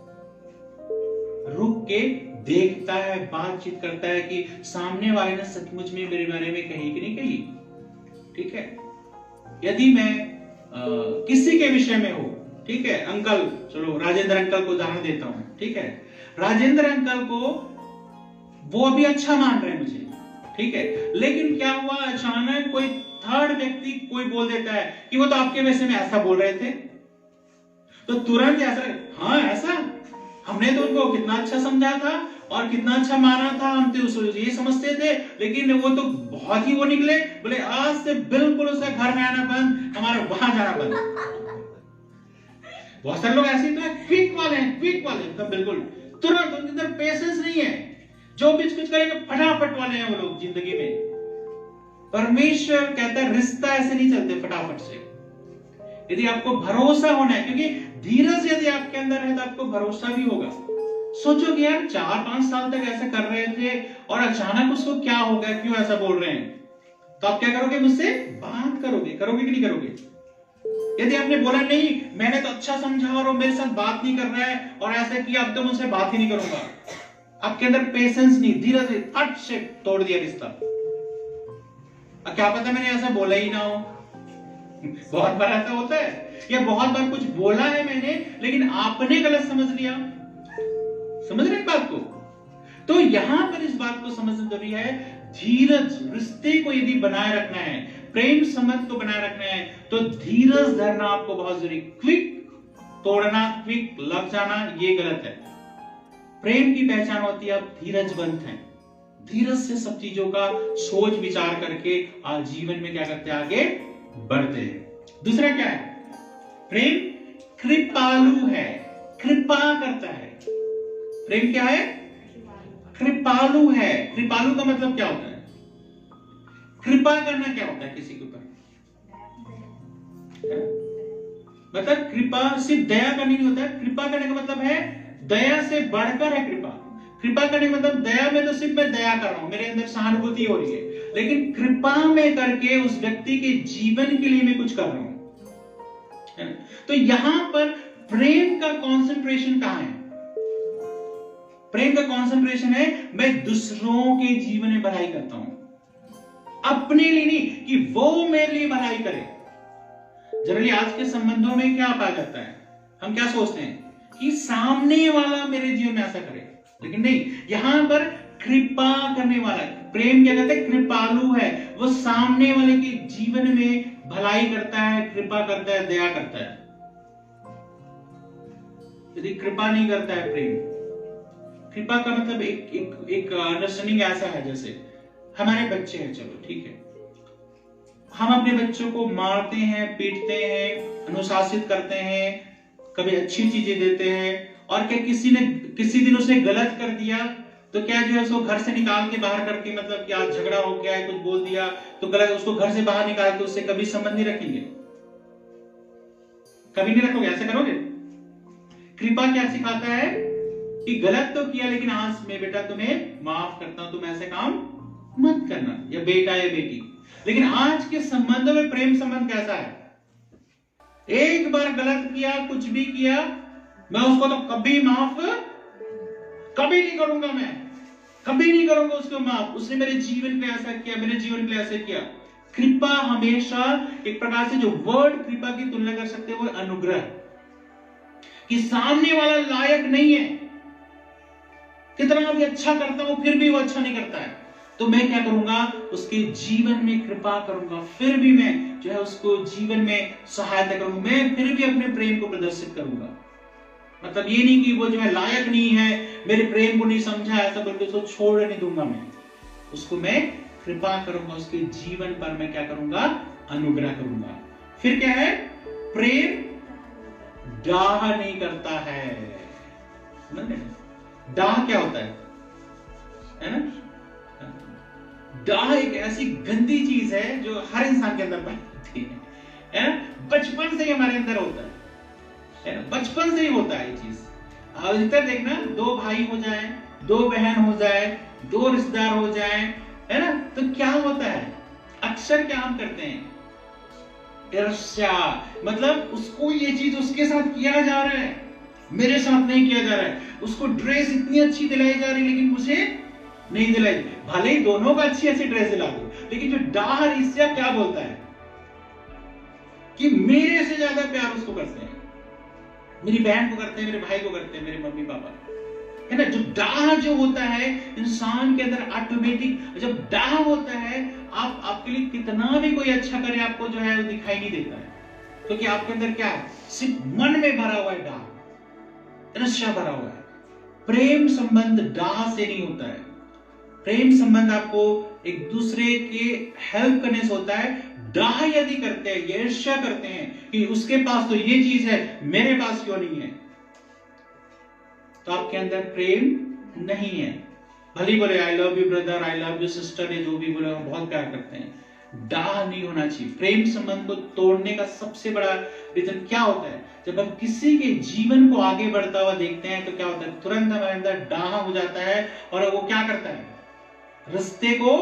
रुक के देखता है, बातचीत करता है कि सामने वाले ने सचमुच में मेरे बारे में कही कि नहीं कही। ठीक है, यदि मैं किसी के विषय में हो, ठीक है, अंकल, चलो राजेंद्र अंकल को उदाहरण देता हूं, ठीक है, राजेंद्र अंकल को वो अभी अच्छा मान रहे हैं मुझे, ठीक है, लेकिन क्या हुआ, अचानक कोई थर्ड व्यक्ति कोई बोल देता है कि वो तो आपके विषय में ऐसा बोल रहे थे, तो तुरंत ऐसा, हाँ ऐसा, हमने तो उनको कितना अच्छा समझा था और कितना अच्छा माना था, हम तो ये समझते थे, लेकिन वो तो बहुत ही वो निकले, बोले आज से बिल्कुल उसका घर में आना बंद, हमारा वहां जाना बंद। बहुत सारे लोग ऐसे तो क्विक वाले हैं, तो बिल्कुल तुरंत, उनके अंदर पेशेंस नहीं है, जो भी कुछ करेंगे फटाफट वाले हैं वो लोग जिंदगी में। परमेश्वर कहता है रिश्ता ऐसे नहीं चलते फटाफट से। यदि आपको भरोसा होना है, क्योंकि धीरज यदि आपके अंदर है तो आपको भरोसा भी होगा। सोचो कि यार 4-5 साल तक ऐसा कर रहे थे और अचानक उसको क्या हो गया, क्यों ऐसा बोल रहे हैं, तो आप क्या करोगे? मुझसे बात करोगे कि नहीं करोगे? यदि आपने बोला नहीं मैंने तो अच्छा समझा और वो मेरे साथ बात नहीं कर रहा है और ऐसा किया, अब तो मुझसे बात ही नहीं करूंगा, आपके अंदर पेशेंस नहीं, धीरज नहीं, फट से तोड़ दिया रिश्ता। अब क्या पता मैंने ऐसा बोला ही ना हो। बहुत बार ऐसा होता है, या बहुत बार कुछ बोला है मैंने लेकिन आपने गलत समझ लिया। समझ रहे हैं बात को? तो यहां पर इस बात को समझना जरूरी है। धीरज, रिश्ते को यदि बनाए रखना है, प्रेम संबंध को बनाए रखना है, तो धीरज धरना आपको बहुत जरूरी। क्विक तोड़ना, क्विक लग जाना, ये गलत है। प्रेम की पहचान होती है आप धीरजवंत हैं, धीरज से सब चीजों का सोच विचार करके आज जीवन में क्या करते हैं, आगे बढ़ते हैं। दूसरा क्या है? प्रेम कृपालु है, कृपा करता है। प्रेम क्या है? कृपालु है। कृपालु का मतलब क्या होता है? कृपा करना क्या होता है किसी के ऊपर? मतलब कृपा सिर्फ दया करनी नहीं होता है। कृपा करने का मतलब है दया से बढ़कर है कृपा। कृपा करने का मतलब दया में तो सिर्फ मैं दया कर रहा हूं, मेरे अंदर सहानुभूति हो रही है, लेकिन कृपा में करके उस व्यक्ति के जीवन के लिए मैं कुछ कर रहा हूं। तो यहां पर प्रेम का कंसंट्रेशन कहां है? प्रेम का कंसंट्रेशन है मैं दूसरों के जीवन में भलाई करता हूं, अपने लिए नहीं कि वो मेरे लिए भलाई करे। जनरली आज के संबंधों में क्या पाया जाता है, हम क्या सोचते हैं कि सामने वाला मेरे जीवन में ऐसा करे, लेकिन नहीं, यहां पर कृपा करने वाला प्रेम क्या कहते हैं? कृपालु है। वो सामने वाले के जीवन में भलाई करता है, कृपा करता है, दया करता है। यदि कृपा नहीं करता है प्रेम, कृपा का मतलब एक अंडरस्टैंडिंग ऐसा है जैसे हमारे बच्चे हैं, चलो ठीक है, हम अपने बच्चों को मारते हैं, पीटते हैं, अनुशासित करते हैं, कभी अच्छी चीजें देते हैं, और क्या किसी दिन उसने गलत कर दिया तो क्या जो है उसको घर से निकाल के बाहर करके, मतलब क्या झगड़ा हो गया है, कुछ बोल दिया तो गलत, उसको घर से बाहर निकाल के उससे कभी संबंध नहीं रखेंगे? कभी नहीं रखोगे, ऐसे करोगे? कृपा क्या सिखाता है कि गलत तो किया लेकिन आज मैं बेटा तुम्हें माफ करता हूं, तुम ऐसे काम मत करना, या बेटा या बेटी। लेकिन आज के संबंधों में प्रेम संबंध कैसा है? एक बार गलत किया, कुछ भी किया, मैं उसको तो कभी माफ कभी नहीं करूंगा, मैं कभी नहीं करूंगा उसको माफ, उसने मेरे जीवन पे ऐसा किया, मेरे जीवन पे ऐसा किया। कृपा हमेशा एक प्रकार से जो वर्ड कृपा की तुलना कर सकते हैं वो अनुग्रह, कि सामने वाला लायक नहीं है, कितना भी अच्छा करता हूं फिर भी वो अच्छा नहीं करता है, तो मैं क्या करूंगा, उसके जीवन में कृपा करूंगा, फिर भी मैं जो है उसको जीवन में सहायता करूंगा, मैं फिर भी अपने प्रेम को प्रदर्शित करूंगा। मतलब ये नहीं कि वो जो है लायक नहीं है, मेरे प्रेम को नहीं समझा, ऐसा बोलकर उसको छोड़ नहीं दूंगा, मैं उसको मैं कृपा करूंगा, उसके जीवन पर मैं क्या करूंगा, अनुग्रह करूंगा। फिर क्या है? प्रेम डाह नहीं करता है। डाह क्या होता है ना? डाह एक ऐसी गंदी चीज है जो हर इंसान के अंदर पाई जाती है ना? बचपन से ही हमारे अंदर होता है ना? बचपन से ही होता है ये चीज। अधिकतर देखना, दो भाई हो जाए, दो बहन हो जाए, दो रिश्तेदार हो जाए, है ना, तो क्या होता है, अक्सर क्या हम करते हैं, ईर्ष्या। मतलब उसको ये चीज उसके साथ किया जा रहा है, मेरे साथ नहीं किया जा रहा है। उसको ड्रेस इतनी अच्छी दिलाई जा रही है लेकिन मुझे नहीं दिलाई। भले ही दोनों को अच्छी अच्छी ड्रेस दिला दो, लेकिन जो डाह ईर्ष्या क्या बोलता है कि मेरे से ज्यादा प्यार उसको करते हैं, मेरी बहन को करते हैं, मेरे भाई को करते हैं, मेरे मम्मी पापा, है ना। जो डाह जो होता है इंसान के अंदर ऑटोमेटिक, जब डाह होता है, आपके लिए कितना भी कोई अच्छा करे, आपको जो है वो दिखाई नहीं देता है, क्योंकि आपके अंदर क्या है, सिर्फ मन में भरा हुआ है डाह, ईर्ष्या भरा हुआ है। प्रेम संबंध डाह से नहीं होता है। प्रेम संबंध आपको एक दूसरे के हेल्प करने से होता है। डाह यदि करते हैं, ईर्ष्या करते हैं कि उसके पास तो ये चीज है, मेरे पास क्यों नहीं है, तो आपके अंदर प्रेम नहीं है। भले बोले I love you brother, I love you sister, ये जो भी बोले हम बहुत प्यार करते हैं, डाह नहीं होना चाहिए। प्रेम संबंध को तोड़ने का सबसे बड़ा रीजन क्या होता है, जब हम किसी के जीवन को आगे बढ़ता हुआ देखते हैं तो क्या होता है, तुरंत हमारे अंदर डाह हो जाता है, और वो क्या करता है, रिश्ते को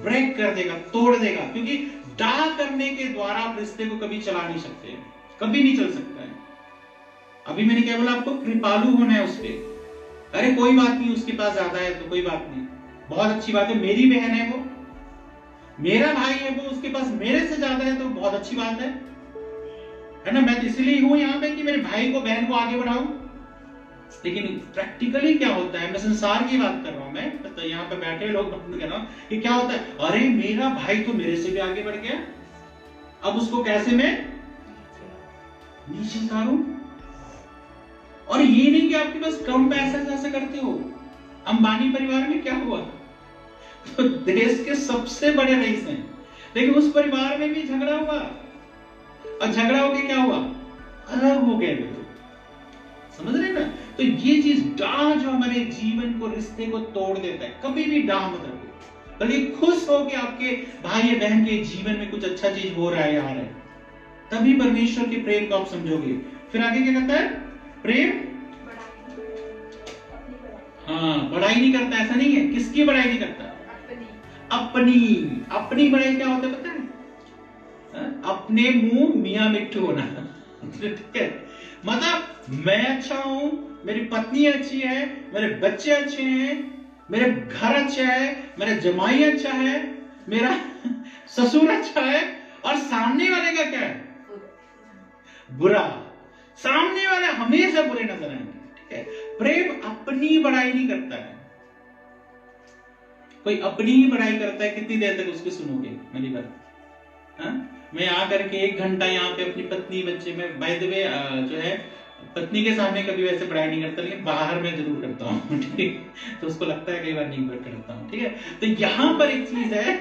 ब्रेक कर देगा, तोड़ देगा। क्योंकि डाह करने के द्वारा आप रिश्ते को कभी चला नहीं सकते, कभी नहीं चल सकता है। अभी मैंने क्या बोला, आपको कृपालु होना है उस पे, अरे कोई बात नहीं, उसके पास ज्यादा है तो कोई बात नहीं, बहुत अच्छी बात है, मेरी बहन है वो, मेरा भाई है वो, उसके पास मेरे से ज्यादा है तो बहुत अच्छी बात है ना। मैं तो इसलिए हूं यहाँ पे कि मेरे भाई को बहन को आगे बढ़ाऊं। लेकिन प्रैक्टिकली क्या होता है, मैं संसार की बात कर रहा हूं, मैं तो यहाँ पे बैठे लोग बात कर रहा हूं कि क्या होता है, अरे मेरा भाई तो मेरे से भी आगे बढ़ गया, अब उसको कैसे मैं नीचे उतारूं। और ये नहीं कि आपके पास कम पैसा ऐसे करते हो। अंबानी परिवार में क्या हुआ, तो देश के सबसे बड़े रईस हैं, लेकिन उस परिवार में भी झगड़ा हुआ, और झगड़ा होके क्या हुआ, अलग हो गए लोग। समझ रहे ना। तो ये चीज डाह जो हमारे जीवन को, रिश्ते को तोड़ देता है, कभी भी डाह मत रखो, बल्कि खुश हो कि आपके भाई या बहन के जीवन में कुछ अच्छा चीज हो रहा है, आ रहा है, तभी परमेश्वर के प्रेम को आप समझोगे। फिर आगे क्या कहता है, प्रेम हाँ बड़ाई नहीं करता, ऐसा नहीं है, किसकी बड़ाई नहीं करता, अपनी। अपनी बड़ाई क्या होता है पता है, अपने मुंह मियां मिट्ठू होना। ठीक है, मतलब मैं अच्छा हूं, मेरी पत्नी अच्छी है, मेरे बच्चे अच्छे हैं, मेरे घर अच्छा है, मेरा जमाई अच्छा है, मेरा ससुर अच्छा है, और सामने वाले का क्या है, बुरा। सामने वाले हमेशा बुरे नजर आएंगे। ठीक है, प्रेम अपनी बड़ाई नहीं करता है। कोई अपनी ही बड़ाई करता है, कितनी देर तक उसकी सुनोगे मेरी बात। हाँ, मैं आकर के 1 घंटा यहाँ पे अपनी पत्नी बच्चे में, बाय द वे जो है पत्नी के सामने कभी वैसे बड़ाई नहीं करता, लेकिन बाहर में जरूर करता हूँ। ठीक, तो उसको लगता है कई बार नहीं करता हूँ। ठीक है, तो यहाँ पर एक चीज है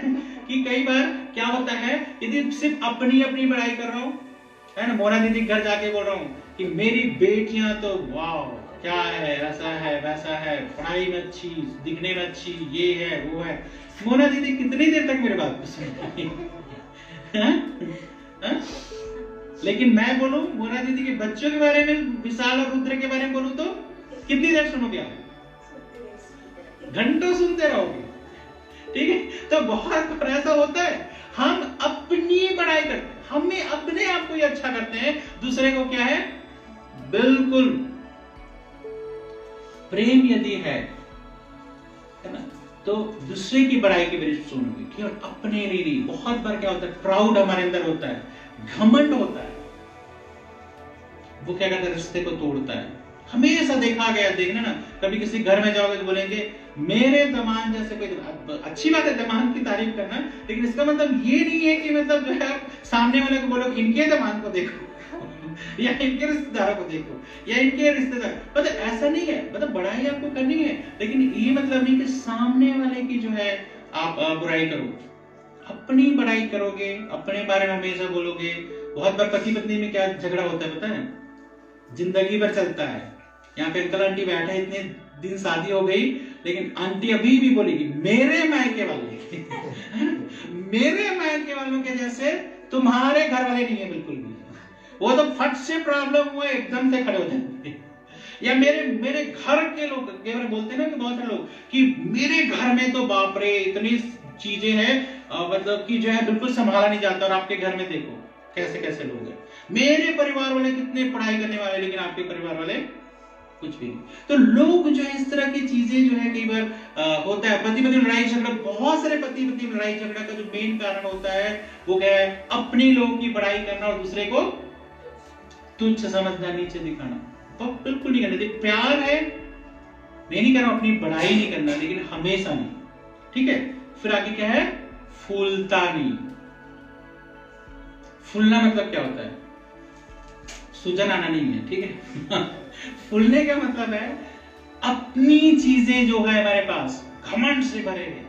कि कई बार क्या होता है, यदि सिर्फ अपनी अपनी बड़ाई कर रहा हूँ, है ना, मोना दीदी घर जाके बोल रहा हूँ कि मेरी बेटियां तो वाह, क्या है, ऐसा है वैसा है, पढ़ाई में अच्छी, दिखने में अच्छी, ये है वो है। मोना दीदी कितनी देर तक मेरे बात को सुनेगी। लेकिन मैं बोलूं मोना दीदी के बच्चों के बारे में, विशाल और रुद्र के बारे में बोलूं तो कितनी देर सुनोगे आप, घंटों सुनते रहोगे। ठीक है, तो बहुत बार ऐसा होता है, हम अपनी बड़ाई करते हैं, हमें अपने आप को अच्छा करते हैं, दूसरे को क्या है, बिल्कुल। प्रेम यदि है ना, तो दूसरे की बड़ाई के वजह से सुनोगे, केवल अपने लिए। बहुत बार क्या होता है, प्राउड हमारे अंदर होता है, घमंड होता है, वो क्या करता है, रिश्ते को तोड़ता है। हमेशा देखा गया, देखना ना, कभी किसी घर में जाओगे तो बोलेंगे मेरे दमान जैसे कोई। अच्छी बात है दमान की तारीफ करना, लेकिन इसका मतलब ये नहीं है कि मतलब जो है सामने वाले को बोलो इनके दमान को देखो या इनके रिश्तेदारों को देखो या इनके रिश्तेदार, मतलब ऐसा नहीं है। मतलब बड़ाई आपको करनी है, लेकिन ये मतलब नहीं कि सामने वाले की जो है आप बुराई करो। अपनी बड़ाई करोगे, अपने बारे में हमेशा बोलोगे। बहुत बार पति पत्नी में क्या झगड़ा होता है पता है, जिंदगी भर चलता है। यहाँ पे अंकल आंटी बैठे, इतने दिन शादी हो गई, लेकिन आंटी अभी भी बोलेगी मेरे मायके वाले मेरे मायके वालों के जैसे तुम्हारे घर वाले नहीं है बिल्कुल भी। वो तो फट से प्रॉब्लम हुआ एकदम से खड़े हो जाते। या मेरे घर के लोग बोलते हैं ना कि बहुत सारे लोग कि मेरे घर में तो बाप रे इतनी चीजें हैं, मतलब कि जो है बिल्कुल संभाला नहीं जाता, और आपके घर में देखो कैसे कैसे लोग हैं। मेरे परिवार वाले कितने पढ़ाई करने वाले, लेकिन आपके परिवार वाले कुछ भी नहीं। तो लोग जो है इस तरह की चीजें जो है कई बार होता है। पति पत्नी लड़ाई झगड़ा, बहुत सारे पति पत्नी लड़ाई झगड़ा का जो मेन कारण होता है वो क्या है, अपने लोगों की बड़ाई करना और दूसरे को तुच्छ समझना, नीचे दिखाना। तो बिल्कुल नहीं करना चाहिए। प्यार है, मैं नहीं कर रहा अपनी बड़ाई नहीं करना, लेकिन हमेशा नहीं। ठीक है, फिर आगे क्या है, फूलता नहीं। फूलना मतलब क्या होता है, सूजन आना नहीं है। ठीक है फूलने का मतलब है अपनी चीजें जो है हमारे पास घमंड से भरे हैं।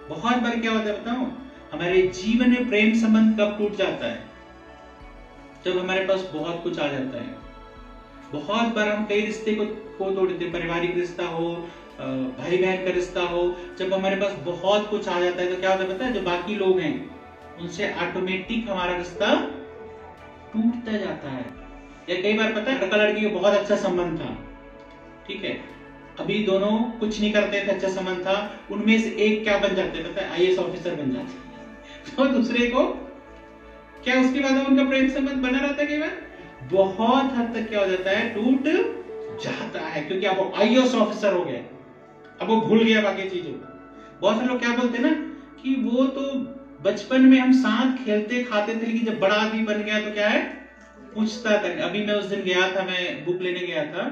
बहुत बार क्या होता है बताऊं, हमारे जीवन में प्रेम संबंध कब टूट जाता है, जब हमारे पास बहुत कुछ आ जाता है। बहुत बार हम कई रिश्ते को तोड़ देते, पारिवारिक रिश्ता हो, भाई बहन का रिश्ता हो, जब हमारे पास बहुत कुछ आ जाता है तो क्या होता है पता है, जो बाकी लोग हैं उनसे ऑटोमेटिक हमारा रिश्ता टूटता जाता है। या कई बार पता है लड़का लड़की का बहुत अच्छा संबंध था, ठीक है, अभी दोनों कुछ नहीं करते थे, अच्छा संबंध था, उनमें से एक क्या बन जाते पता है, आईएएस ऑफिसर बन जाते तो दूसरे को क्या, उसके बाद उनका प्रेम संबंध बना रहता है, कई बार बहुत हद तक क्या हो जाता है, टूट चाहता है, क्योंकि अब वो आईएएस ऑफिसर हो गया, अब वो भूल गया बाकी चीजों। बहुत सारे लोग क्या बोलते हैं ना कि वो तो बचपन में हम साथ खेलते खाते थे, लेकिन जब बड़ा आदमी बन गया तो क्या है, पूछता था। अभी मैं उस दिन गया था, मैं बुक लेने गया था,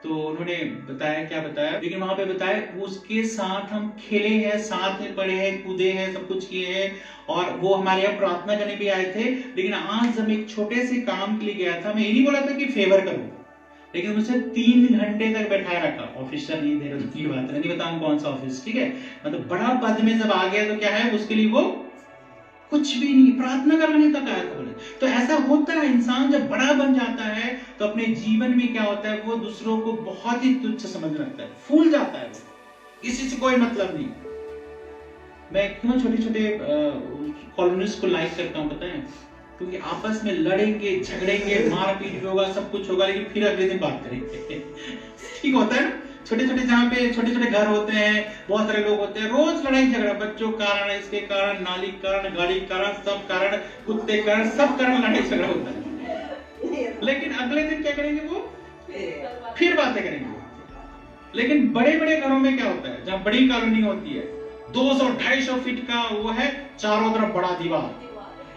तो उन्होंने बताया, क्या बताया, लेकिन वहां पे बताया उसके साथ हम खेले हैं, साथ में पढ़े हैं, कूदे हैं, सब कुछ किए हैं, और वो हमारे यहाँ प्रार्थना करने भी आए थे। लेकिन आज जब एक छोटे से काम के लिए गया था, मैं ये नहीं बोला था कि फेवर करो, लेकिन मुझे 3 घंटे तक बैठाया रखा। ऑफिसर नहीं दे रहा की बात नहीं बताऊं कौन सा ऑफिस, ठीक है, मतलब बड़ा पद में जब आ गया तो क्या है, उसके लिए वो कुछ भी नहीं, प्रार्थना करने तक आया था बोले। तो ऐसा होता है, इंसान जब बड़ा बन जाता है तो अपने जीवन में क्या होता है, वो दूसरों को बहुत ही तुच्छ समझने लगता है, फूल जाता है, वो किसी से कोई मतलब नहीं। मैं क्यों छोटे छोटे कॉलोनिस्ट को लाइक करता हूं पता है, क्योंकि आपस में लड़ेंगे, झगड़ेंगे, मारपीट भी होगा, सब कुछ होगा, लेकिन फिर अगले दिन बात करेंगे। ठीक होता है ना, छोटे छोटे जहाँ पे छोटे छोटे घर होते हैं, बहुत सारे लोग होते हैं, रोज लड़ाई झगड़ा, बच्चों के कारण, इसके कारण, नाली के कारण, गाड़ी के कारण, सब कारण, कुत्ते के कारण, सब कारण लड़ाई झगड़ा होता है। लेकिन अगले दिन क्या करेंगे, वो फिर बातें करेंगे। लेकिन बड़े बड़े घरों में क्या होता है, जहाँ बड़ी कॉलोनी होती है, 200-250 फीट का वो है, चारों तरफ बड़ा दीवार,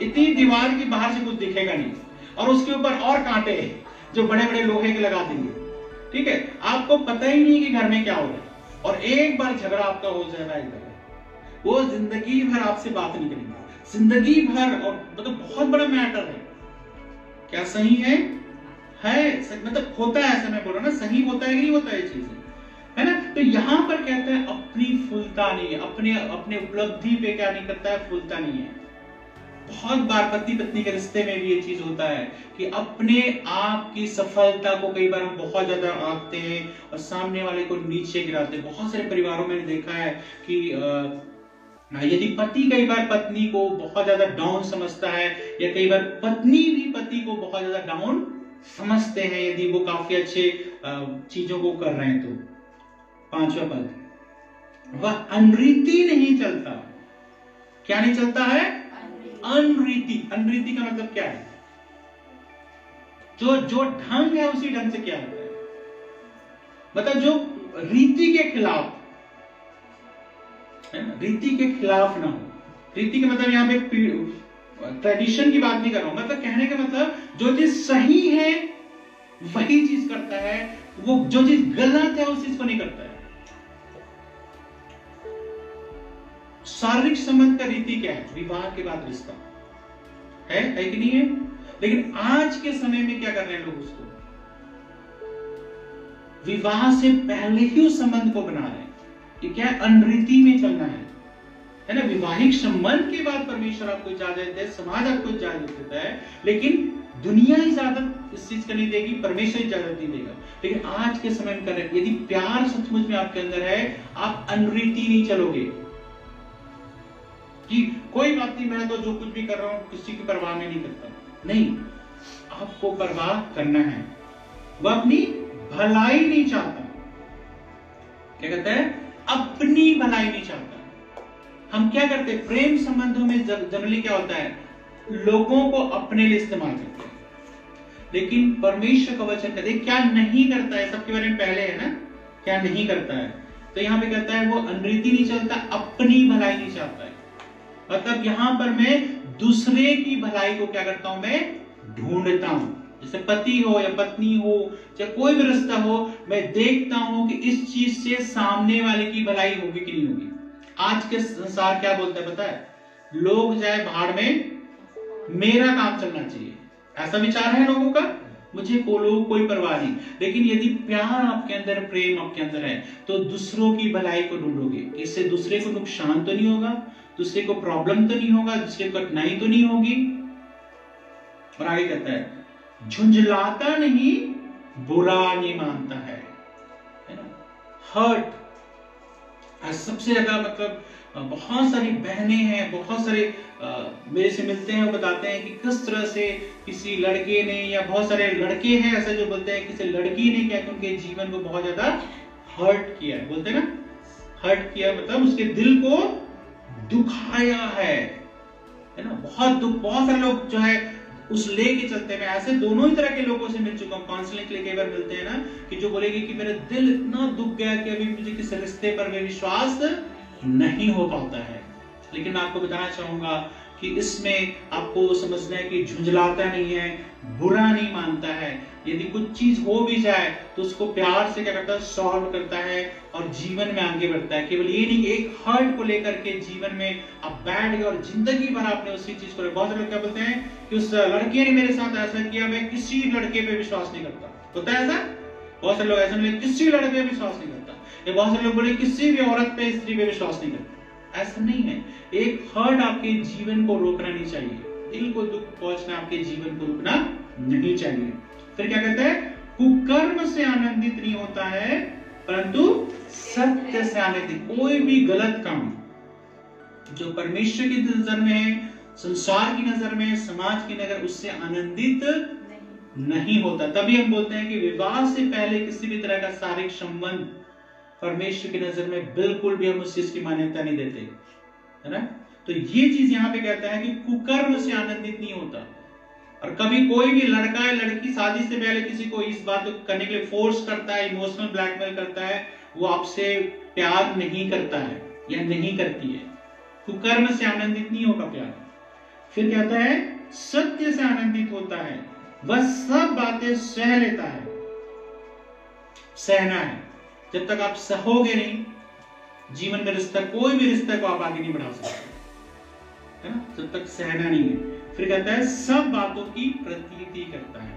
इतनी दीवार की बाहर से कुछ दिखेगा नहीं, और उसके ऊपर और कांटे जो बड़े बड़े लोहे के लगा देंगे, ठीक है, आपको पता ही नहीं कि घर में क्या हो रहा है, और एक बार झगड़ा आपका हो जाएगा इधर, वो जिंदगी भर आपसे बात नहीं करेंगे, जिंदगी भर, और मतलब बहुत बड़ा मैटर है। क्या सही है मतलब होता है ऐसा, मैं बोल रहा हूं ना, सही होता है कि नहीं होता है चीज, है ना। तो यहां पर कहते हैं अपनी फूलता नहीं है, अपने उपलब्धि पे क्या नहीं करता है, फूलता नहीं है। बहुत बार पति पत्नी के रिश्ते में भी ये चीज होता है कि अपने आप की सफलता को कई बार हम बहुत ज्यादा आंकते हैं और सामने वाले को नीचे गिराते हैं। बहुत सारे परिवारों में देखा है कि यदि पति कई बार पत्नी को बहुत ज्यादा डाउन समझता है, या कई बार पत्नी भी पति को बहुत ज्यादा डाउन समझते हैं, यदि वो काफी अच्छे चीजों को कर रहे हैं तो। 5वां पद, वह अनरीति नहीं चलता। क्या नहीं चलता है, अनरीति। अनरीति का मतलब क्या है, जो ढंग है उसी ढंग से क्या होता है, मतलब जो रीति के खिलाफ है ना, रीति के खिलाफ ना हो। रीति का मतलब यहाँ पे ट्रेडिशन की बात नहीं कर रहा हूं, मतलब कहने का मतलब जो चीज सही है वही चीज करता है, वो जो चीज गलत है उस चीज को नहीं करता है। शारीरिक संबंध का रीति क्या है, विवाह के बाद रिश्ता है कि नहीं है। लेकिन आज के समय में क्या कर रहे हैं लोग, उसको विवाह से पहले ही उस संबंध को बना रहे हैं। ये क्या है, अनरीति में चलना है ना। विवाहिक संबंध के बाद परमेश्वर आपको इजाजत दे, समाज आपको इजाजत देता है, लेकिन दुनिया इजाजत इस चीज का नहीं देगी, परमेश्वर इजाजत नहीं देगा। लेकिन आज के समय में कर रहे हैं, यदि प्यार सचमुच में आपके अंदर है, आप अनरीति नहीं चलोगे कि कोई बात नहीं, मैं तो जो कुछ भी कर रहा हूं किसी की परवाह में नहीं करता। नहीं, आपको परवाह करना है। वह अपनी भलाई नहीं चाहता। क्या कहता है, अपनी भलाई नहीं चाहता। हम क्या करते हैं, प्रेम संबंधों में जनरली क्या होता है, लोगों को अपने लिए इस्तेमाल करते हैं। लेकिन परमेश्वर का वचन कहते हैं क्या नहीं करता है, सबके बारे में पहले है ना, क्या नहीं करता है। तो यहां पे कहता है वो अनरीति नहीं चलता, अपनी भलाई नहीं चाहता है। मतलब यहां पर मैं दूसरे की भलाई को क्या करता हूं, मैं ढूंढता हूं। जैसे पति हो या पत्नी हो, चाहे कोई भी रिश्ता हो, मैं देखता हूं कि इस चीज से सामने वाले की भलाई होगी कि नहीं होगी। आज के संसार क्या बोलता है पता है, लोग जाए भाड़ में, मेरा काम चलना चाहिए, ऐसा विचार है लोगों का, मुझे कोई परवाह नहीं। लेकिन यदि प्यार आपके अंदर, प्रेम आपके अंदर है, तो दूसरों की भलाई को ढूंढोगे। इससे दूसरे को नुकसान तो नहीं होगा, दूसरे को प्रॉब्लम तो नहीं होगा, दूसरे को कठिनाई तो नहीं होगी। और आगे कहता है झुंझलाता नहीं, बुरा नहीं मानता है ना। हर्ट सबसे ज्यादा, मतलब बहुत सारी बहनें हैं, बहुत सारे मेरे से मिलते हैं, वो बताते हैं कि किस तरह से किसी लड़के ने, या बहुत सारे लड़के हैं ऐसा जो बोलते हैं किसी लड़की ने क्या उनके जीवन को बहुत ज्यादा हर्ट किया है। बोलते हैं ना, हर्ट किया मतलब उसके दिल को दुखाया है ना। बहुत दुख, बहुत सारे लोग जो है उस ले के चलते मैं ऐसे दोनों ही तरह के लोगों से मिल चुका हूँ। काउंसलिंग के लिए कई बार मिलते हैं ना, कि जो बोलेगी कि मेरा दिल इतना दुख गया कि अभी मुझे किसी रिश्ते पर में विश्वास नहीं हो पाता है। लेकिन मैं आपको बताना चाहूंगा कि इसमें आपको समझना है कि झुंझलाता नहीं है, बुरा नहीं मानता है। यदि कुछ चीज हो भी जाए तो उसको प्यार से क्या करता है, सॉल्व करता है और जीवन में आगे बढ़ता है। केवल ये नहीं एक हर्ट को लेकर के जीवन में आप बैठ गए और जिंदगी भर आपने उसी चीज को। बहुत से लोग क्या बोलते हैं कि उस लड़के ने मेरे साथ ऐसा किया, मैं किसी लड़के पे विश्वास नहीं करता। होता है ऐसा? बहुत से लोग ऐसा बोले किसी लड़के पे विश्वास नहीं करता, या बहुत से लोग बोले किसी भी औरत पे, स्त्री पे विश्वास नहीं करता। ऐसा नहीं है। एक हर्ट आपके जीवन को रोकना नहीं चाहिए, दिल को दुख पहुंचना आपके जीवन को रुकना नहीं चाहिए। फिर क्या कहता है, कुकर्म से आनंदित नहीं होता है परंतु सत्य से आनंदित। कोई भी गलत काम जो परमेश्वर की नजर में है, संसार की नजर में, समाज की नजर, उससे आनंदित नहीं होता। तभी हम बोलते हैं कि विवाह से पहले किसी भी तरह का शारीरिक संबंध परमेश्वर की नजर में बिल्कुल भी हम उस चीज की मान्यता नहीं देते, है ना। तो ये चीज यहाँ पे कहता है कि कुकर्म से आनंदित नहीं होता। और कभी कोई भी लड़का या लड़की शादी से पहले किसी को इस बात को करने के लिए फोर्स करता है, इमोशनल ब्लैकमेल करता है, वो आपसे प्यार नहीं करता है या नहीं करती है। कुकर्म से आनंदित नहीं होगा प्यार। फिर कहता है सत्य से आनंदित होता है, वह सब बातें सह लेता है। सहना है, जब तक आप सहोगे नहीं जीवन में रिश्ता, कोई भी रिश्ता को आप आगे नहीं बढ़ा सकते, है ना, जब तक सहना नहीं है। फिर कहता है सब बातों की प्रतीति करता है।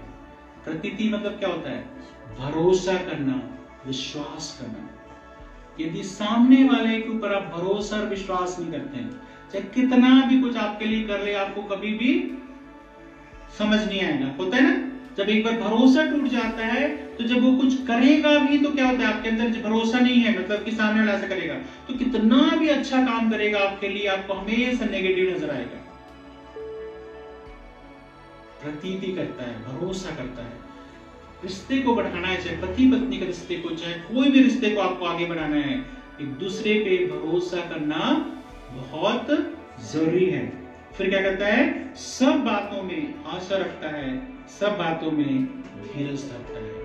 प्रतीति मतलब क्या होता है, भरोसा करना, विश्वास करना। यदि सामने वाले के ऊपर आप भरोसा और विश्वास नहीं करते हैं, चाहे कितना भी कुछ आपके लिए कर ले, आपको कभी भी समझ नहीं आएगा। होता है ना, जब एक बार भरोसा टूट जाता है तो जब वो कुछ करेगा भी तो क्या होता है, आपके अंदर जब भरोसा नहीं है, मतलब कि सामने वाला ऐसा करेगा तो कितना भी अच्छा काम करेगा आपके लिए, आपको हमेशा नेगेटिव नजर आएगा। प्रतीति करता है, भरोसा करता है। रिश्ते को बढ़ाना है, चाहे पति पत्नी के रिश्ते को, चाहे कोई भी रिश्ते को आपको आगे बढ़ाना है, एक दूसरे पे भरोसा करना बहुत जरूरी है। फिर क्या कहता है, सब बातों में आशा रखता है, सब बातों में धीरज रखता है।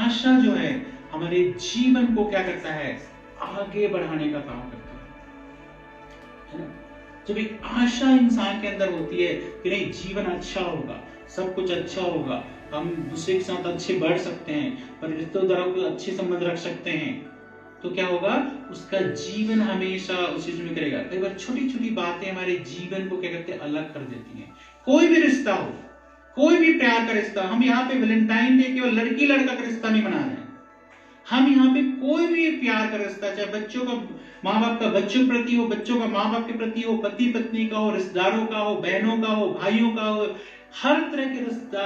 आशा जो है हमारे जीवन को क्या करता है, आगे बढ़ाने का काम करता है ना। जब एक आशा इंसान के अंदर होती है कि नहीं जीवन अच्छा होगा, सब कुछ अच्छा होगा, हम दूसरे के साथ अच्छे बढ़ सकते हैं, पर रिश्तेदारों को अच्छे संबंध रख सकते हैं, तो क्या होगा, उसका जीवन हमेशा उस चीज में करेगा। कई बार छोटी छोटी बातें हमारे जीवन को क्या करते हैं, अलग कर देती हैं। कोई भी रिश्ता हो, कोई भी प्यार का रिश्ता, हम यहाँ पे वैलेंटाइन डे केवल लड़की लड़का का रिश्ता नहीं बना रहे हैं, हम यहाँ पे कोई भी प्यार का रिश्ता, चाहे बच्चों का माँ बाप का बच्चों के प्रति हो, बच्चों का माँ बाप के प्रति हो, पति पत्नी का हो, रिश्तेदारों का हो, बहनों का हो, भाइयों का हो, हर तरह के रिश्ता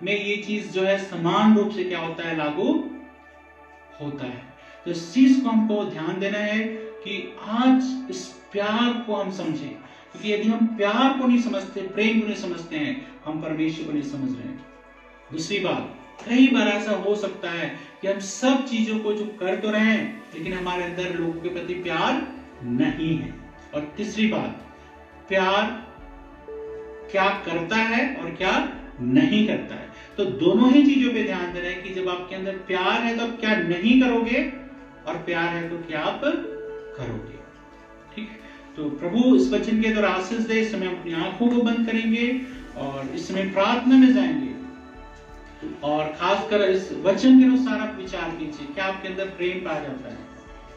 में ये चीज जो है समान रूप से क्या होता है, लागू होता है। तो इस चीज को हमको ध्यान देना है कि आज इस प्यार को हम समझें, क्योंकि यदि हम प्यार को नहीं समझते, प्रेम को नहीं समझते हैं, हम परमेश्वर को नहीं समझ रहे हैं। दूसरी बात, कई बार ऐसा हो सकता है कि हम सब चीजों को जो कर तो रहे हैं लेकिन हमारे अंदर लोगों के प्रति प्यार नहीं है। और तीसरी बात, प्यार क्या करता है और क्या नहीं करता है। तो दोनों ही चीजों पे ध्यान देना है कि जब आपके अंदर प्यार है तो आप क्या नहीं करोगे, और प्यार है तो क्या आप करोगे। ठीक, तो प्रभु इस वचन के द्वारा आशीष दे। इस समय अपनी आंखों को बंद करेंगे और इस समय प्रार्थना में जाएंगे, और खासकर इस वचन के अनुसार आप विचार कीजिए, क्या आपके अंदर प्रेम पाया जाता है,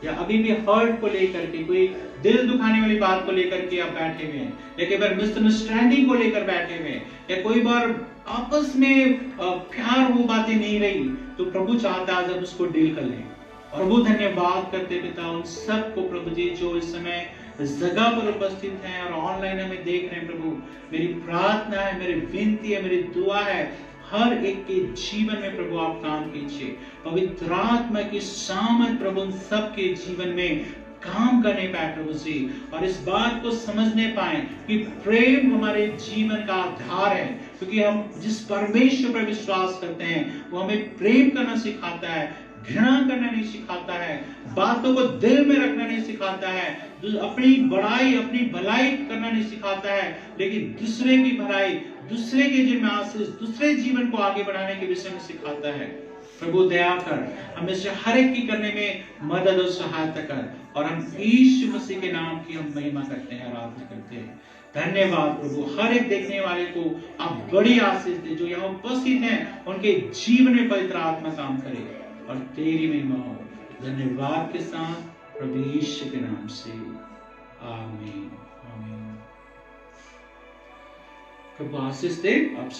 या अभी भी हर्ट को लेकर के, कोई दिल दुखाने वाली बात को लेकर के आप बैठे हुए हैं, या कई बार मिसअंडरस्टैंडिंग को लेकर बैठे हुए हैं, या कोई बार आपस में प्यार वो बातें नहीं रही, तो प्रभु चाहता है आज आप उसको डील कर लें। प्रभु धन्यवाद करते पिता उन सबको प्रभु जी जो इस समय इस जगह पर उपस्थित हैं और ऑनलाइन हमें देख रहे हैं। प्रभु मेरी प्रार्थना है, मेरी विनती है, मेरी दुआ है, हर एक के जीवन में प्रभु आप काम कीजिए। पवित्र आत्मा की सामर्थ प्रभु उन सबके जीवन में काम करने पाए प्रभु जी, और इस बात को समझने पाए कि प्रेम हमारे जीवन का आधार है, क्योंकि हम जिस परमेश्वर पर विश्वास करते हैं वो हमें प्रेम करना सिखाता है, घृणा करना नहीं सिखाता है, बातों को दिल में रखना नहीं सिखाता है, अपनी बड़ाई अपनी भलाई करना नहीं सिखाता है, लेकिन दूसरे की भलाई दूसरे के जीवन में आशीष, दूसरे जीवन को आगे बढ़ाने के विषय में सिखाता है। प्रभु दया कर हमेशा हर एक की करने में मदद और सहायता कर, और हम यीशु मसीह के नाम की हम महिमा करते हैं, आराधना करते हैं। धन्यवाद प्रभु, हर एक देखने वाले को आप बड़ी आशीष दे, जो यहाँ उपस्थित हैं उनके जीवन में पवित्र आत्मा काम करे और तेरी महिमा हो। धन्यवाद के साथ प्रभु यीशु के नाम से, आमीन आमीन। प्रभु आशीष दे आप